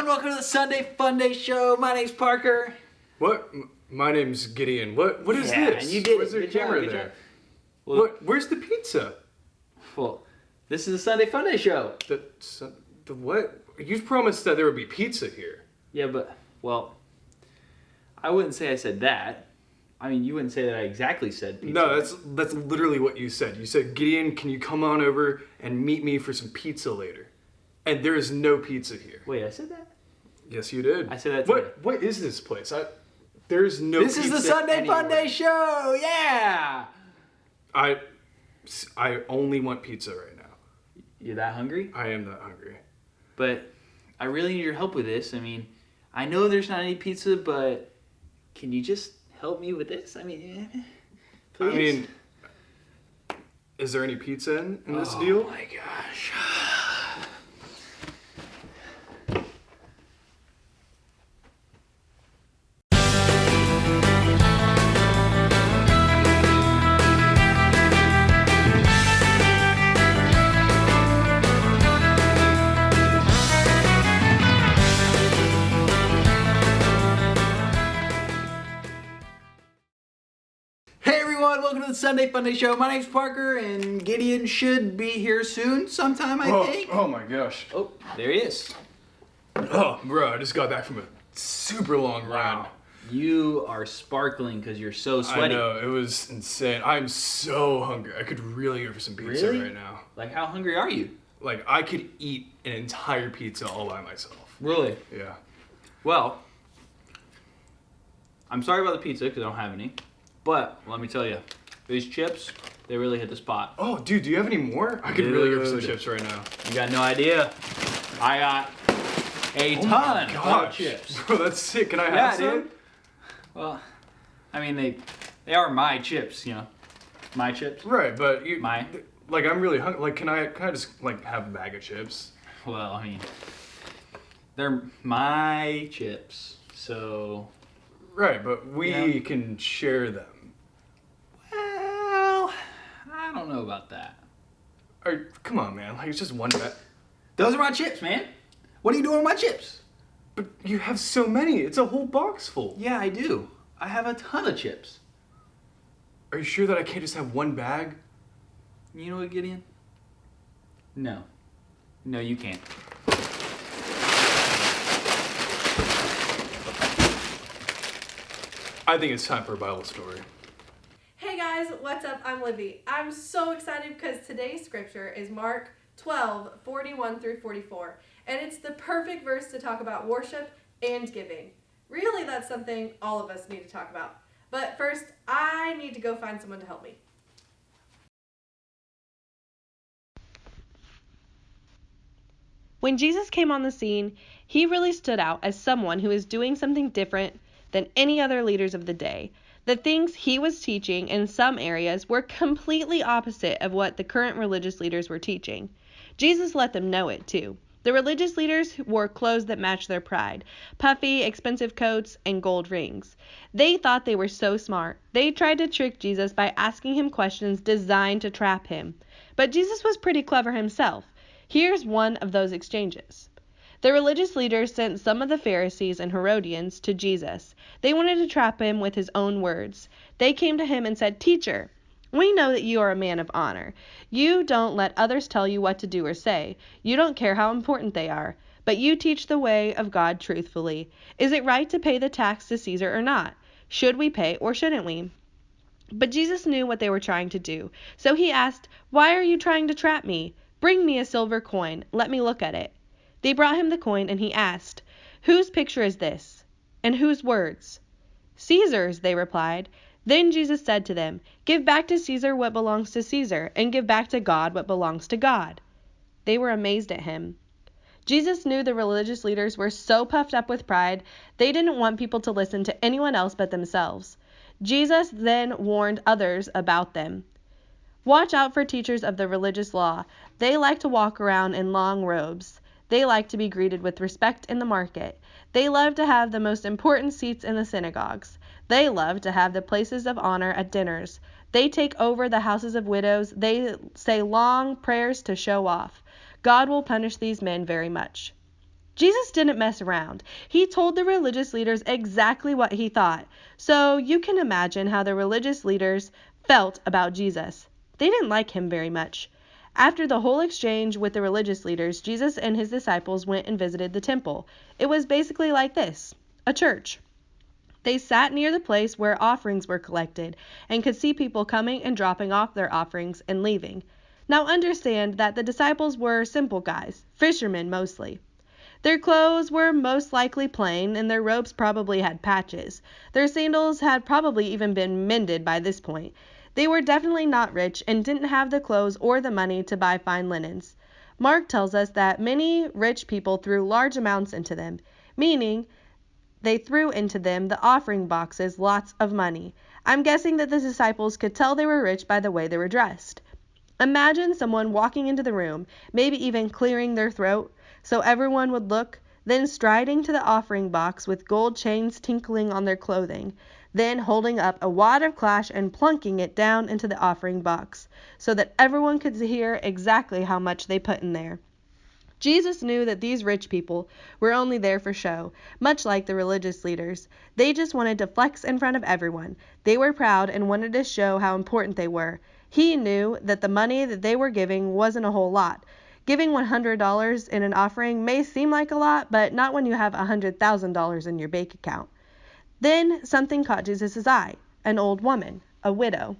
everyone, welcome to the Sunday Funday show. My name's Parker. What? My name's Gideon. What is this? You did Where's it. the Good job, camera good there? job. Well, Where's the pizza? Well, this is the Sunday Funday show. The what? You promised that there would be pizza here. Yeah, but, well, I wouldn't say I said that. I mean, you wouldn't say that I exactly said pizza. No, that's literally what you said. You said, Gideon, can you come on over and meet me for some pizza later? And there is no pizza here. Wait, I said that? Yes, you did. I said that today. What is this place? There's no This pizza is the Sunday anywhere. Funday show, yeah! I only want pizza right now. You're that hungry? I am that hungry. But I really need your help with this. I mean, I know there's not any pizza, but can you just help me with this? I mean, please? I mean, is there any pizza in this deal? Oh my gosh. Hey everyone, welcome to the Sunday Funday show. My name's Parker, and Gideon should be here soon, sometime, I think. Oh my gosh. Oh, there he is. Oh, bro, I just got back from a super long run. You are sparkling because you're so sweaty. I know, it was insane. I'm so hungry. I could really go for some pizza Really? right now. Like, how hungry are you? Like, I could eat an entire pizza all by myself. Really? Yeah. Well, I'm sorry about the pizza because I don't have any. But let me tell you, these chips, they really hit the spot. Oh, dude, do you have any more? I could really go for some chips right now. You got no idea. I got a Oh ton my of gosh. chips. Bro, that's sick. Can I have some? Dude. Well, I mean, they are my chips, you know. My chips. Right, but like, I'm really hungry. Like, can I just like have a bag of chips? Well, I mean, they're my chips, so. Right, but we Yeah. can share them. Well, I don't know about that. Come on, man. Like, it's just one bag. Those are my chips, man. What are you doing with my chips? But you have so many. It's a whole box full. Yeah, I do. I have a ton of chips. Are you sure that I can't just have one bag? You know what, Gideon? No. No, you can't. I think it's time for a Bible story. Hey guys, what's up? I'm Livy. I'm so excited because today's scripture is Mark 12:41 through 44. And it's the perfect verse to talk about worship and giving. Really, that's something all of us need to talk about. But first, I need to go find someone to help me. When Jesus came on the scene, he really stood out as someone who was doing something different than any other leaders of the day. The things he was teaching in some areas were completely opposite of what the current religious leaders were teaching. Jesus let them know it too. The religious leaders wore clothes that matched their pride, puffy, expensive coats, and gold rings. They thought they were so smart. They tried to trick Jesus by asking him questions designed to trap him. But Jesus was pretty clever himself. Here's one of those exchanges. The religious leaders sent some of the Pharisees and Herodians to Jesus. They wanted to trap him with his own words. They came to him and said, "Teacher, we know that you are a man of honor. You don't let others tell you what to do or say. You don't care how important they are. But you teach the way of God truthfully. Is it right to pay the tax to Caesar or not? Should we pay or shouldn't we?" But Jesus knew what they were trying to do. So he asked, "Why are you trying to trap me? Bring me a silver coin. Let me look at it." They brought him the coin, and he asked, "Whose picture is this? And whose words?" "Caesar's," they replied. Then Jesus said to them, "Give back to Caesar what belongs to Caesar, and give back to God what belongs to God." They were amazed at him. Jesus knew the religious leaders were so puffed up with pride, they didn't want people to listen to anyone else but themselves. Jesus then warned others about them. "Watch out for teachers of the religious law. They like to walk around in long robes. They like to be greeted with respect in the market. They love to have the most important seats in the synagogues. They love to have the places of honor at dinners. They take over the houses of widows. They say long prayers to show off. God will punish these men very much." Jesus didn't mess around. He told the religious leaders exactly what he thought. So you can imagine how the religious leaders felt about Jesus. They didn't like him very much. After the whole exchange with the religious leaders, Jesus and his disciples went and visited the temple. It was basically like this, a church. They sat near the place where offerings were collected and could see people coming and dropping off their offerings and leaving. Now understand that the disciples were simple guys, fishermen mostly. Their clothes were most likely plain, and their robes probably had patches. Their sandals had probably even been mended by this point. They were definitely not rich and didn't have the clothes or the money to buy fine linens. Mark tells us that many rich people threw large amounts into them, meaning they threw into them the offering boxes lots of money. I'm guessing that the disciples could tell they were rich by the way they were dressed. Imagine someone walking into the room, maybe even clearing their throat so everyone would look, then striding to the offering box with gold chains tinkling on their clothing, then holding up a wad of cash and plunking it down into the offering box so that everyone could hear exactly how much they put in there. Jesus knew that these rich people were only there for show, much like the religious leaders. They just wanted to flex in front of everyone. They were proud and wanted to show how important they were. He knew that the money that they were giving wasn't a whole lot. Giving $100 in an offering may seem like a lot, but not when you have $100,000 in your bank account. Then something caught Jesus' eye, an old woman, a widow.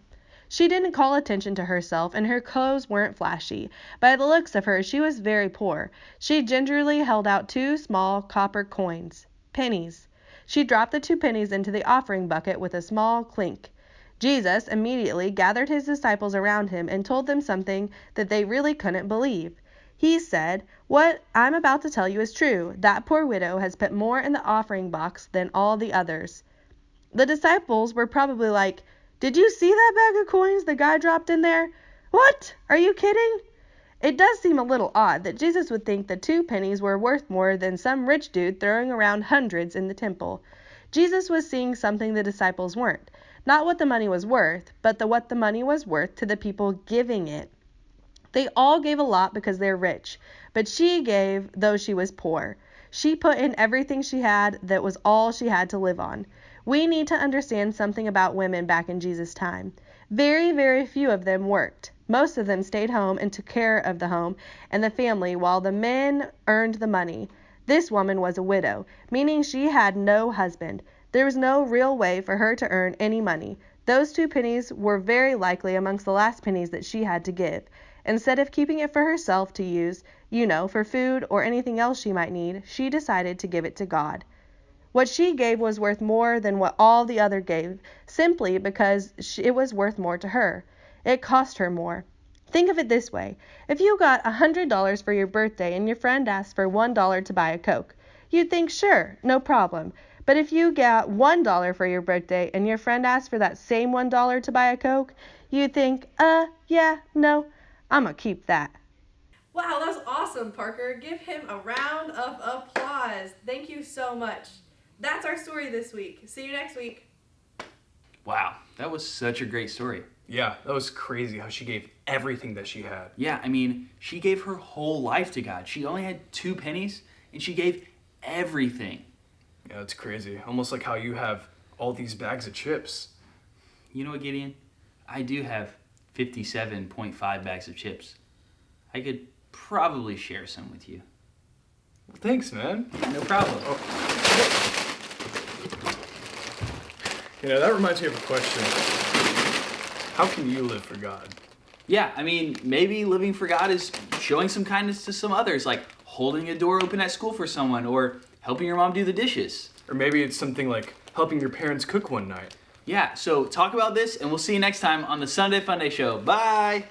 She didn't call attention to herself, and her clothes weren't flashy. By the looks of her, she was very poor. She gingerly held out 2 small copper coins, pennies. She dropped the 2 pennies into the offering bucket with a small clink. Jesus immediately gathered his disciples around him and told them something that they really couldn't believe. He said, "What I'm about to tell you is true. That poor widow has put more in the offering box than all the others." The disciples were probably like, "Did you see that bag of coins the guy dropped in there? What? Are you kidding?" It does seem a little odd that Jesus would think the 2 pennies were worth more than some rich dude throwing around hundreds in the temple. Jesus was seeing something the disciples weren't. Not what the money was worth, but what the money was worth to the people giving it. They all gave a lot because they're rich, but she gave though she was poor. She put in everything she had that was all she had to live on. We need to understand something about women back in Jesus' time. Very, very few of them worked. Most of them stayed home and took care of the home and the family while the men earned the money. This woman was a widow, meaning she had no husband. There was no real way for her to earn any money. Those 2 pennies were very likely amongst the last pennies that she had to give. Instead of keeping it for herself to use, for food or anything else she might need, she decided to give it to God. What she gave was worth more than what all the other gave, simply because it was worth more to her. It cost her more. Think of it this way. If you got $100 for your birthday and your friend asked for $1 to buy a Coke, you'd think, sure, no problem. But if you got $1 for your birthday and your friend asked for that same $1 to buy a Coke, you'd think, yeah, no, I'm gonna keep that. Wow, that was awesome, Parker. Give him a round of applause. Thank you so much. That's our story this week. See you next week. Wow, that was such a great story. Yeah, that was crazy how she gave everything that she had. Yeah, I mean, she gave her whole life to God. She only had 2 pennies, and she gave everything. Yeah, it's crazy. Almost like how you have all these bags of chips. You know what, Gideon? I do have 57.5 bags of chips. I could probably share some with you. Well, thanks, man. No problem. That reminds me of a question. How can you live for God? Yeah, I mean, maybe living for God is showing some kindness to some others, like holding a door open at school for someone or helping your mom do the dishes. Or maybe it's something like helping your parents cook one night. Yeah, so talk about this, and we'll see you next time on the Sunday Funday Show. Bye!